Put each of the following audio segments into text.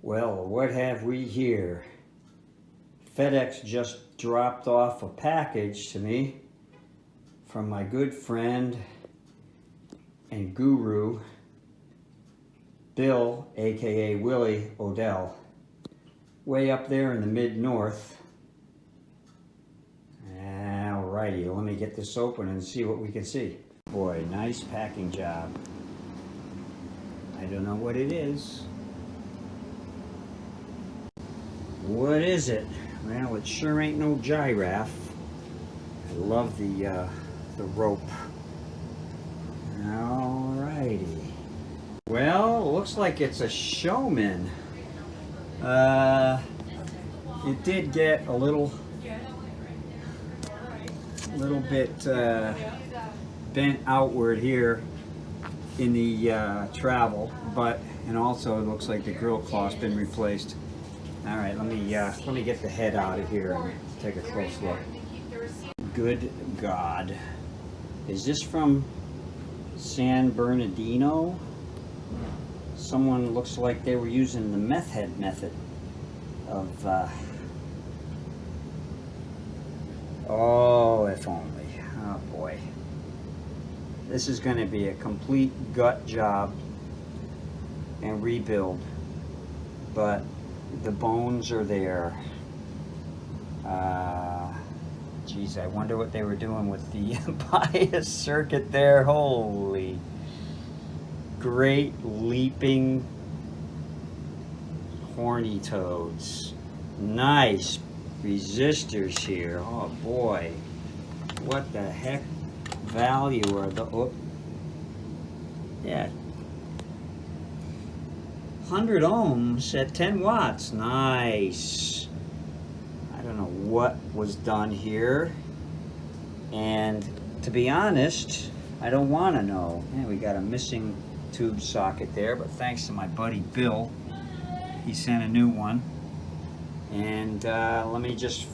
Well, what have we here? FedEx just dropped off a package to me from my good friend and guru, Bill, aka Willie Odell, way up there in the mid-north. Alrighty, let me get this open and see what we can see. Boy, nice packing job. I don't know what it is. What is it? Well, it sure ain't no giraffe. I love the rope. Alrighty. Well, looks like it's a Showman. It did get a little bit bent outward here in the travel, and also it looks like the grill cloth's been replaced. All right, let me get the head out of here and take a close look. Good God, is this from San Bernardino? Someone looks like they were using the meth head method of. Oh, if only. Oh boy, this is going to be a complete gut job and rebuild, but the bones are there. Geez, I wonder what they were doing with the bias circuit there. Holy, great leaping horny toads. Nice resistors here. Oh boy, what the heck value are the, oh, yeah, 100 ohms at 10 watts. Nice. I don't know what was done here, and to be honest, I don't want to know. Man, we got a missing tube socket there, but thanks to my buddy Bill, he sent a new one. And let me just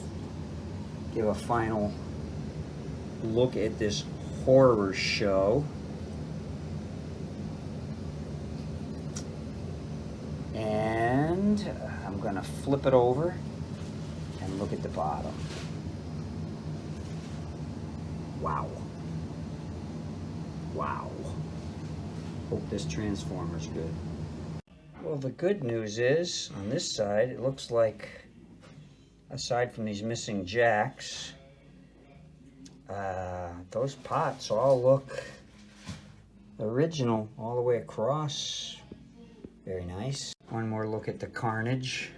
give a final look at this horror show. And I'm gonna flip it over and look at the bottom. Wow. Wow. Hope this transformer's good. Well, the good news is, on this side, it looks like, aside from these missing jacks, those pots all look original all the way across. Very nice. One more look at the carnage.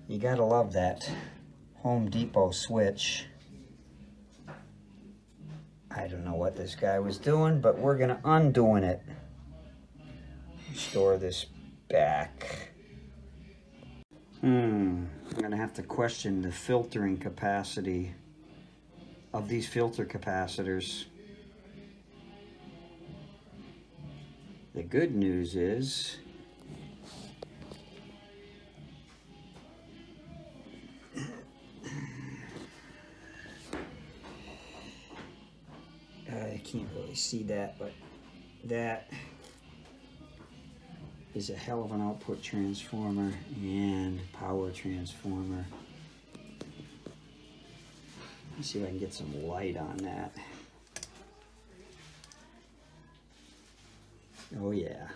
You gotta love that Home Depot switch. I don't know what this guy was doing, but we're gonna undoing it. Store this back. I'm gonna have to question the filtering capacity of these filter capacitors. The good news is I can't really see that, but that is a hell of an output transformer and power transformer. Let's see if I can get some light on that. Oh yeah,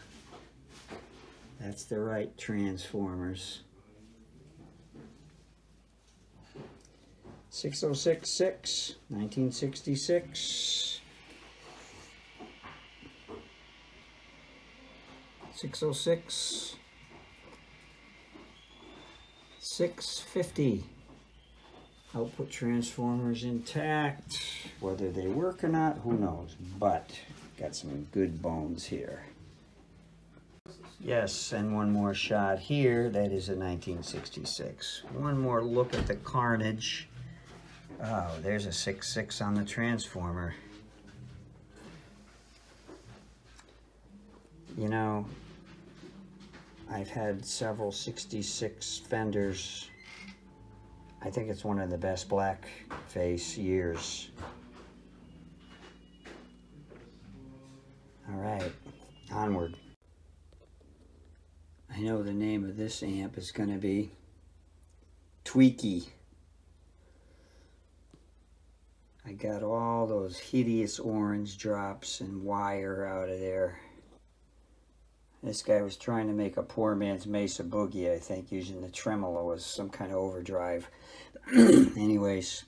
that's the right transformers. 6066, 1966. 606, 650. Output transformers intact. Whether they work or not, who knows? But got some good bones here. Yes, and one more shot here. That is a 1966. One more look at the carnage. Oh, there's a 66 on the transformer. You know, I've had several 66 Fenders. I think it's one of the best black face years. All right, onward. I know the name of this amp is going to be Tweaky. I got all those hideous orange drops and wire out of there. This guy was trying to make a poor man's Mesa Boogie, I think, using the tremolo as some kind of overdrive. Anyways,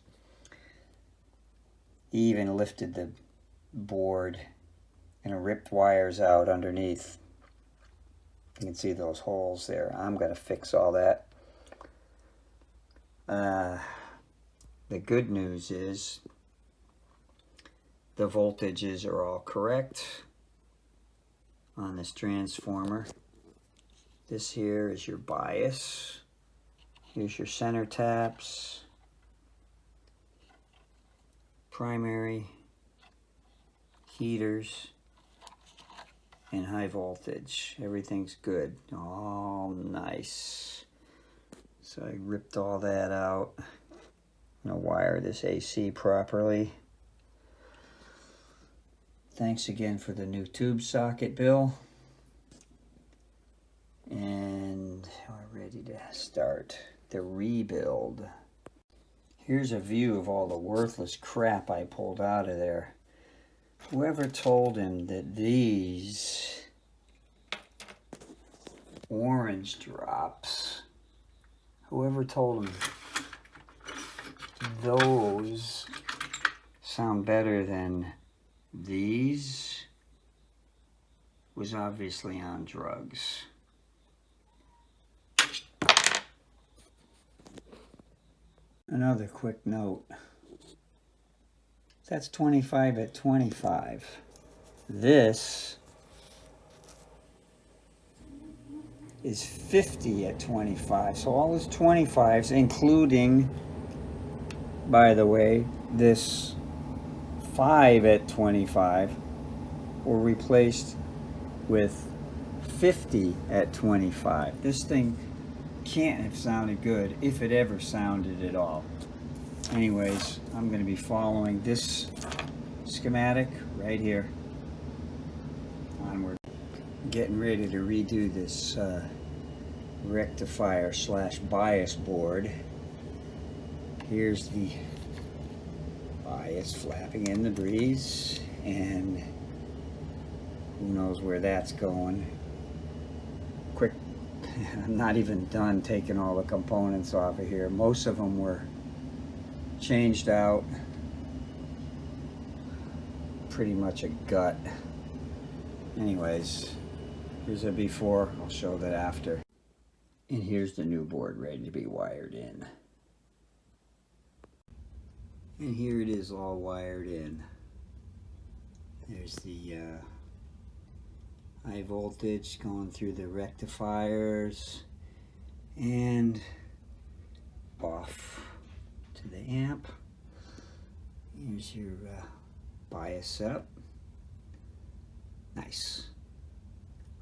he even lifted the board and ripped wires out underneath. You can see those holes there. I'm going to fix all that. The good news is the voltages are all correct on this transformer. This here is your bias. Here's your center taps, primary, heaters, and high voltage. Everything's good. All nice. So I ripped all that out. I'm going to wire this AC properly. Thanks again for the new tube socket, Bill. And we're ready to start the rebuild. Here's a view of all the worthless crap I pulled out of there. Whoever told him that these orange drops, whoever told him those sound better than these was obviously on drugs. Another quick note. That's 25 at 25. This is 50 at 25. So all those 25s, including, by the way, this 5 at 25, were replaced with 50 at 25. This thing can't have sounded good if it ever sounded at all. Anyways, I'm going to be following this schematic right here. Onward. Getting ready to redo this rectifier slash bias board. Here's the bias flapping in the breeze, and who knows where that's going. Quick, I'm not even done taking all the components off of here. Most of them were changed out. Pretty much a gut. Anyways, here's a before, I'll show that after. And here's the new board ready to be wired in. And here it is all wired in. There's the high voltage going through the rectifiers and off to the amp. Here's your bias setup. Nice.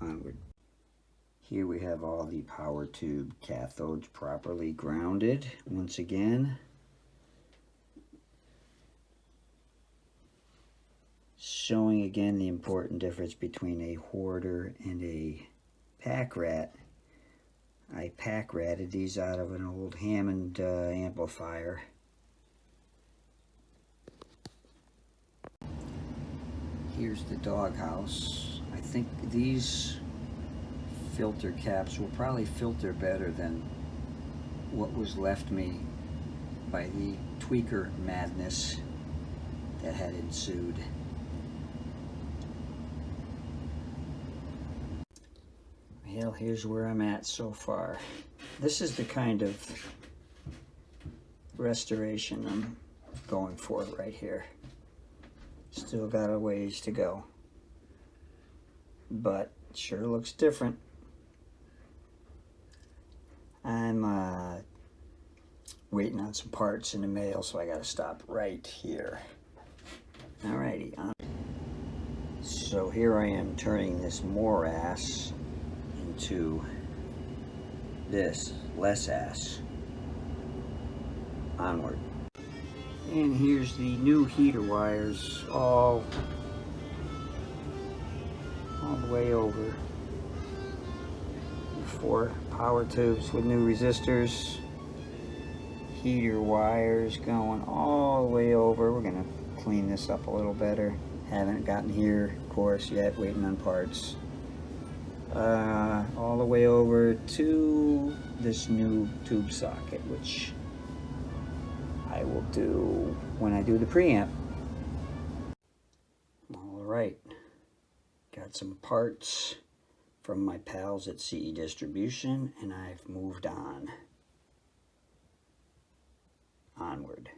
Onward. Here we have all the power tube cathodes properly grounded once again. Showing again the important difference between a hoarder and a pack rat. I pack ratted these out of an old Hammond amplifier. Here's the doghouse. I think these filter caps will probably filter better than what was left me by the tweaker madness that had ensued. Well, here's where I'm at so far. This is the kind of restoration I'm going for right here. Still got a ways to go, but sure looks different. I'm waiting on some parts in the mail, so I gotta stop right here. Alrighty, so here I am turning this more ass into this less ass. Onward. And here's the new heater wires all the way over. 4 power tubes with new resistors. Heater wires going all the way over. We're gonna clean this up a little better. Haven't gotten here, of course, yet, waiting on parts. All the way over to this new tube socket, which I will do when I do the preamp. All right, got some parts from my pals at CE Distribution, and I've moved onward.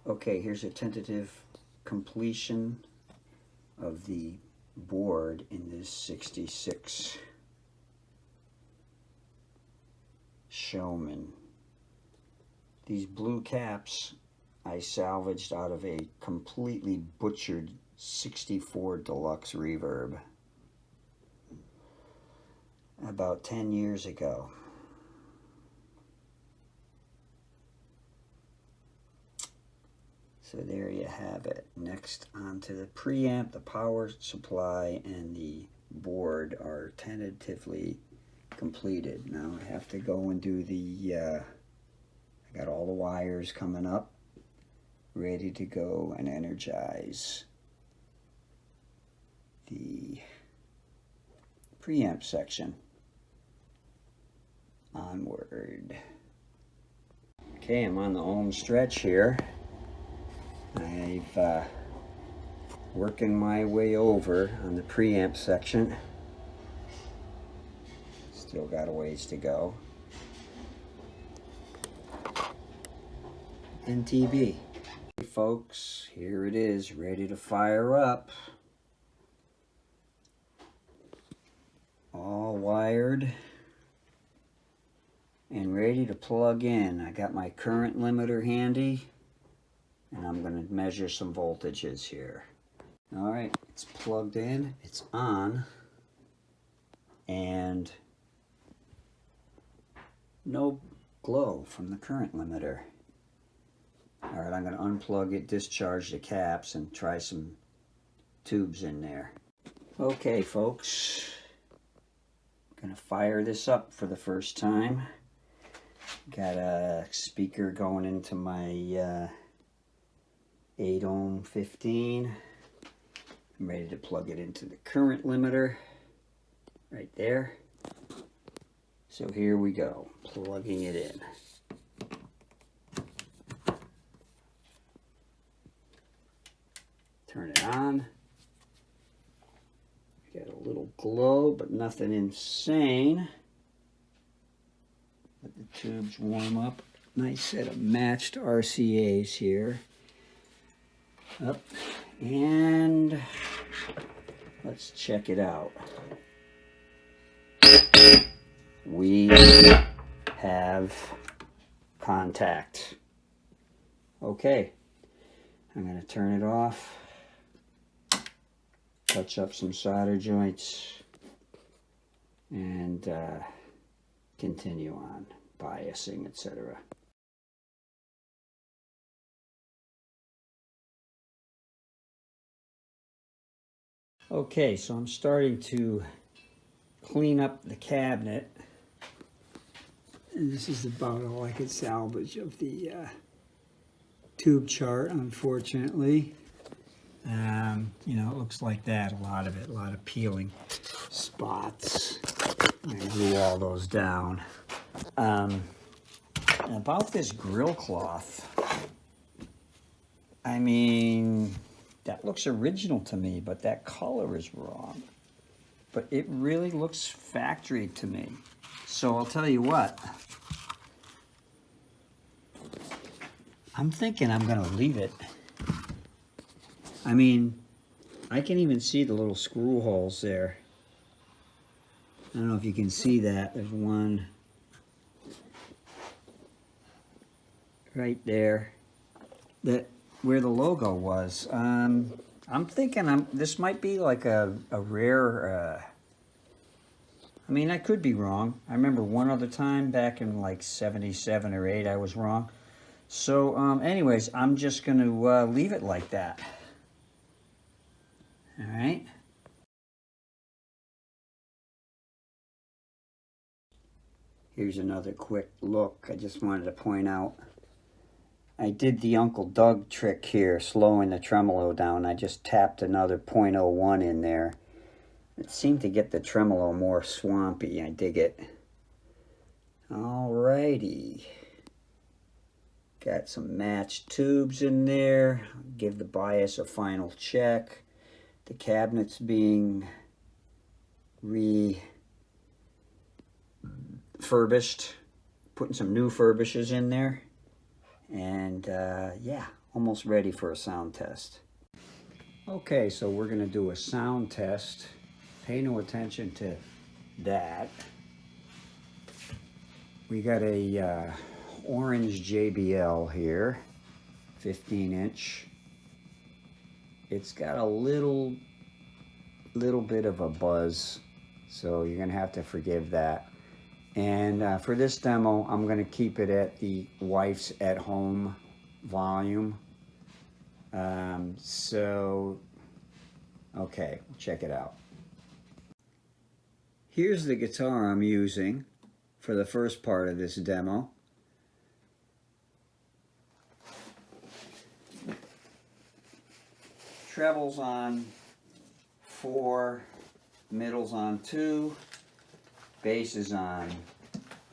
Okay, here's a tentative completion of the board in this 66 Showman. These blue caps I salvaged out of a completely butchered 64 Deluxe Reverb about 10 years ago. So there you have it. Next, onto the preamp, the power supply, and the board are tentatively completed. Now I have to go and do the, I got all the wires coming up, ready to go and energize the preamp section. Onward. Okay, I'm on the home stretch here. I've working my way over on the preamp section. Still got a ways to go. NTB. Hey folks, here it is, ready to fire up. All wired and ready to plug in. I got my current limiter handy, and I'm going to measure some voltages here. All right, it's plugged in, it's on, and no glow from the current limiter. All right, I'm going to unplug it, discharge the caps, and try some tubes in there. Okay, folks, I'm going to fire this up for the first time. Got a speaker going into my 8 ohm 15. I'm ready to plug it into the current limiter right there. So here we go, plugging it in. Turn it on. Got a little glow, but nothing insane. Let the tubes warm up. Nice set of matched RCAs here. Up, and let's check it out. We have contact. Okay, I'm going to turn it off, touch up some solder joints, and continue on, biasing, etc. Okay, so I'm starting to clean up the cabinet. And this is about all I could salvage of the tube chart, unfortunately. You know, it looks like that, a lot of it, a lot of peeling spots. I glue all those down. About this grill cloth, I mean, that looks original to me, but that color is wrong. But it really looks factory to me. So I'll tell you what, I'm thinking I'm gonna leave it. I mean, I can even see the little screw holes there. I don't know if you can see that. There's one right there, that where the logo was. I'm thinking this might be like a rare, I mean, I could be wrong. I remember one other time back in like 77 or 8 I was wrong. So anyways, I'm just going to leave it like that. All right. Here's another quick look. I just wanted to point out I did the Uncle Doug trick here, slowing the tremolo down. I just tapped another 0.01 in there. It seemed to get the tremolo more swampy. I dig it. Alrighty. Got some matched tubes in there. Give the bias a final check. The cabinet's being refurbished. Putting some new furbishes in there. And yeah, almost ready for a sound test. Okay, so we're going to do a sound test. Pay no attention to that. We got a orange JBL here, 15-inch. It's got a little bit of a buzz, so you're going to have to forgive that. And for this demo, I'm going to keep it at the wife's at-home volume. Okay, check it out. Here's the guitar I'm using for the first part of this demo. Trebles on 4, middles on 2, bass is on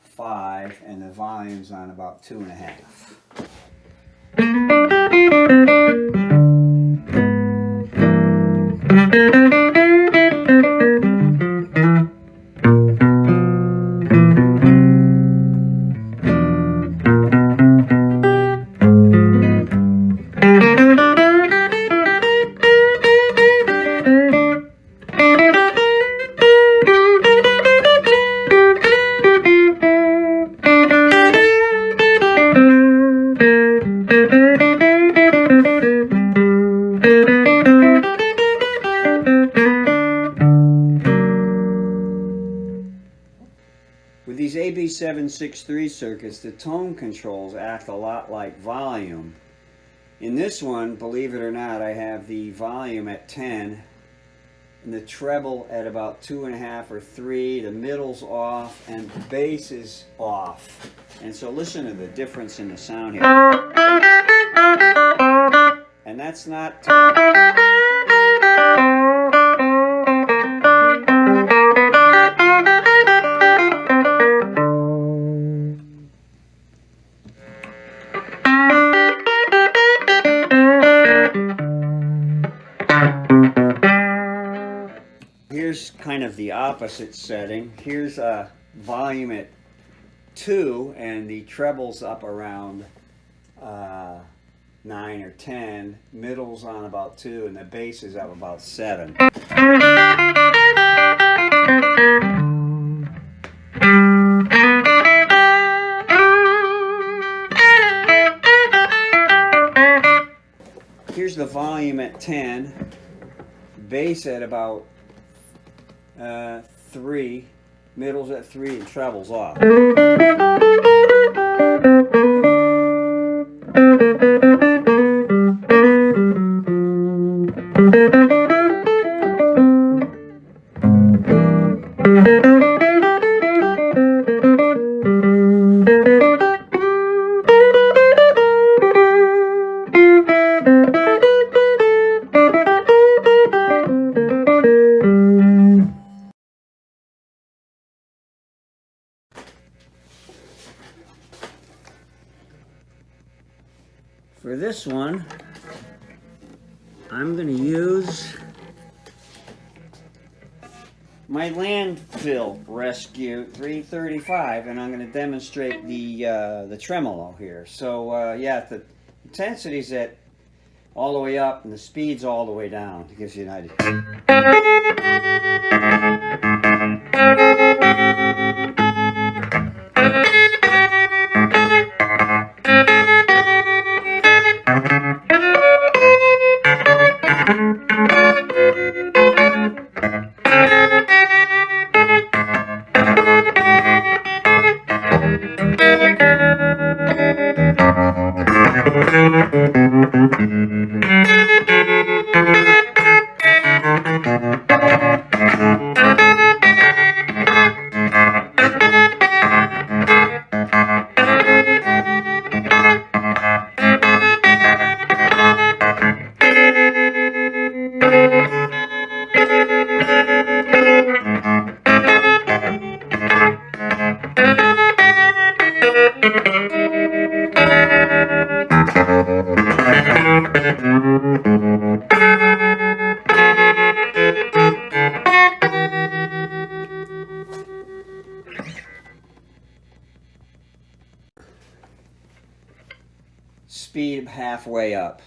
5, and the volume's on about 2.5. With these AB763 circuits, the tone controls act a lot like volume. In this one, believe it or not, I have the volume at 10, and the treble at about 2.5 or 3, the middle's off, and the bass is off. And so listen to the difference in the sound here. And that's not... Here's kind of the opposite setting. Here's a volume at 2, and the treble's up around 9 or 10. Middle's on about 2, and the bass is up about 7. Here's the volume at 10, bass at about 3, middle's at 3, and treble's off. For this one, I'm going to use my landfill rescue 335, and I'm going to demonstrate the tremolo here. So yeah, the intensity's at all the way up and the speed's all the way down. It gives you an idea. Speed halfway up.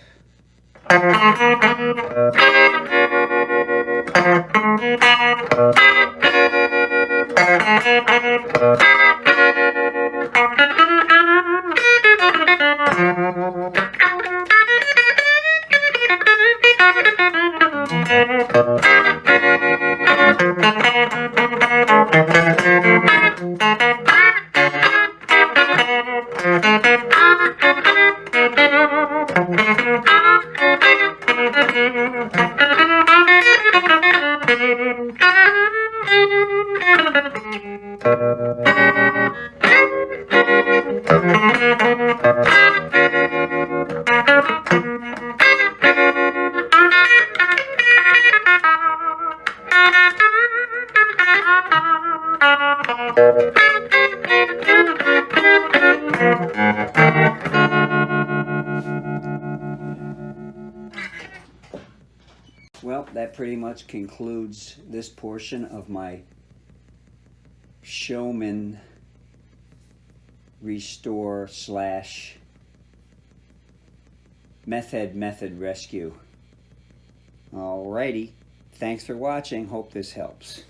Well, that pretty much concludes this portion of my Showman restore slash method rescue. Alrighty, thanks for watching. Hope this helps.